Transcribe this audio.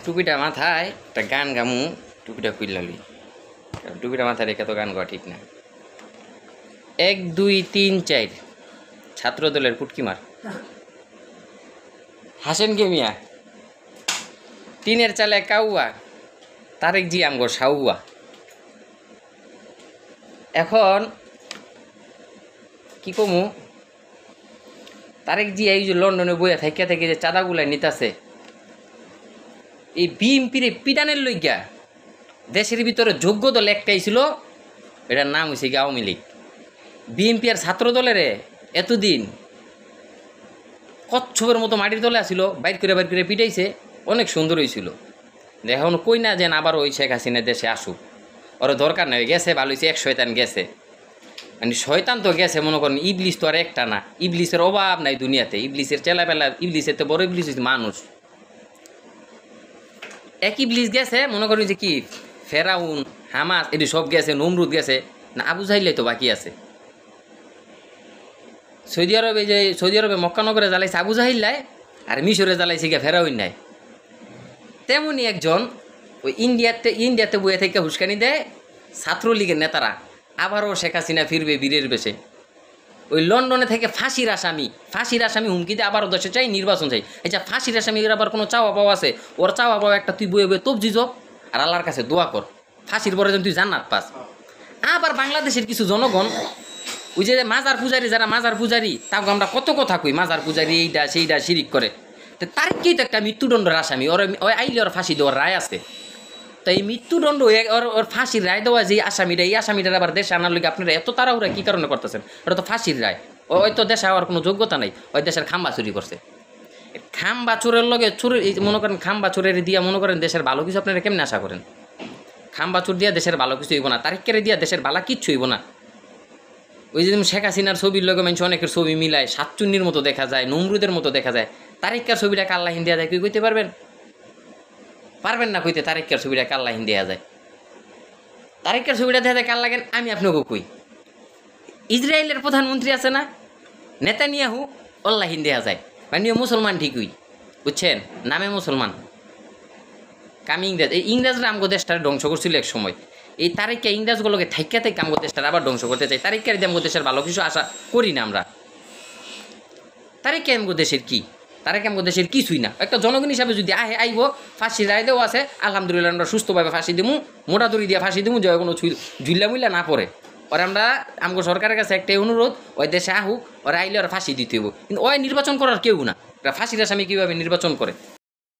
টুপিটা মাথায় একটা গান গামু, টুপিটা খুললালি, টুপিটা মাথায় রেখে তো গান গাওয়া ঠিক না। 1 2 3 4 ছাত্র দলের পুটকি মার। হাসেন কে মিয়া? টিনের চালে কাউয়া, তারেক জি আমগো সাউয়া। এখন কি কমু, তারেক জি এই যে লন্ডনে বইয়া থেকে থেকে যে চাঁদাগুলা নিতাছে, এই বিএনপির পিটানের লইগা দেশের ভিতরে যোগ্য দল একটাই ছিল, এটার নাম হয়েছে কি আওয়ামী লীগ। বিএনপি আর ছাত্র দলের এতদিন কচ্ছপের মতো মাটির দলে আসিল, বাইর করে পিটাইছে, অনেক সুন্দর হয়েছিল। এখন কই না যেন আবার ওই শেখ হাসিনা দেশে আসুক, ওর দরকার নাই, গেছে ভালো হয়েছে, এক শয়তান গেছে। মানে শয়তান তো গেছে, মনে করেন ইবলিস তো আর একটা না, ইবলিসের অভাব নাই দুনিয়াতে, ইবলিসের চেলাবেলা, ইবলিসের তো বড় ইবলিস হচ্ছে মানুষ। এক ইবলিস গেছে, মনে করেন যে কি ফেরাউন, হামাস, এটি সব গেছে, নমরুদ গেছে, না আবু জাহিল তো বাকি আছে। সৌদি আরবে মক্কানগরে জ্বালাইছে আবু জাহিল্লায়, আর মিশরে জ্বালাইছে গিয়ে ফেরাউন নাই। তেমনই একজন ওই ইন্ডিয়াতে বইয়ে থেকে হুস্কানি দেয় ছাত্রলীগের নেতারা, আবারও শেখ হাসিনা ফিরবে বীরের বেশে। ওই লন্ডনে থেকে ফাঁসির আসামি হুমকি দিয়ে আবারও দেশে চাই, নির্বাচন চাই। এই যে ফাঁসির আসামির আবার কোনো চাওয়া পাওয়া আছে, ওর চাওয়া পাওয়া একটা, তুই বয়ে বয়ে তবজি জব আর আল্লাহর কাছে দোয়া কর, ফাঁসির পরে যেন তুই জান্নাত পাস। আবার বাংলাদেশের কিছু জনগণ ওই যে মাজার পূজারি, যারা মাজার পূজারি, তাকে আমরা কত কথা কই, মাজার পূজারি এইটা সেইটা শিরিক করে, তো তারিখকেই তো একটা মৃত্যুদণ্ডের আসামি, ওর আইলে ওর ফাঁসি দেওয়ার রায় আছে। তো এই মৃত্যুদণ্ড ওর ফাঁসির রায় দেওয়া যে আসামিটা, এই আসামিটার আবার দেশে আনার লোক আপনারা এত তাড়াহুড়া কী কারণে করতেছেন? ওটা তো ফাঁসির রায়, ওই তো দেশে হওয়ার কোনো যোগ্যতা নাই, ওই দেশের খাম্বা চুরি করছে। খাম্বা চোরের লগে চুরি, মনে করেন খাম্বা চোরের দিয়া মনে করেন দেশের ভালো কিছু আপনারা কেমনি আশা করেন? খাম্বা চোর দিয়া দেশের ভালো কিছু হইব না, তারিখকে দিয়া দেশের ভালো কিচ্ছু হইব না। ওই যে শেখ হাসিনার ছবির লগে মানুষ অনেকের ছবি মিলায়, সাতচুন্নির মতো দেখা যায়, নমরুদের মতো দেখা যায়, তারিখকার ছবিটাকে আল্লাহ দেওয়া যায়, কই কইতে পারবেন? পারবেন না কইতে তারিখকার ছবিটাকে আল্লাহ দেওয়া যায়। তারিখকার ছবিটা দেখা যায় কাল লাগেন, আমি আপনাকে কই, ইসরায়েলের প্রধানমন্ত্রী আছে না নেতানিয়াহু, আল্লাহিন দেওয়া যায়, মানে মুসলমান ঠিকই, বুঝছেন, নামে মুসলমান, কামি ইংরেজ। এই ইংরেজরা আমগো দেশটা ধ্বংস করছিল এক সময়, এই তারিখকে ইংরেজগুলোকে থাইকা থেকে আমগো দেশটা আবার ধ্বংস করতে চাই। তারিখকে দিয়ে আমগো দেশের ভালো কিছু আশা করি না আমরা। তারিখকে আমগো দেশের কি, তারিখকে আমগো দেশের কিছুই না। একটা জনগণ হিসাবে যদি আইব, ফাঁসি রায় দেওয়া আছে, আলহামদুলিল্লাহ আমরা সুস্থভাবে ফাঁসি দিমু, মোটা দড়ি দিয়ে ফাঁসি দিমু, যে কোনো ঝুল্লা মুল্লা না পড়ে। ওরা আমরা আমগো সরকারের কাছে একটাই অনুরোধ, ওই দেশে আহুক, ওরা আইলে ওরা ফাঁসি দিতে হইব, কিন্তু ওই নির্বাচন করার কেউ না, ফাঁসির আসামি কীভাবে নির্বাচন করে?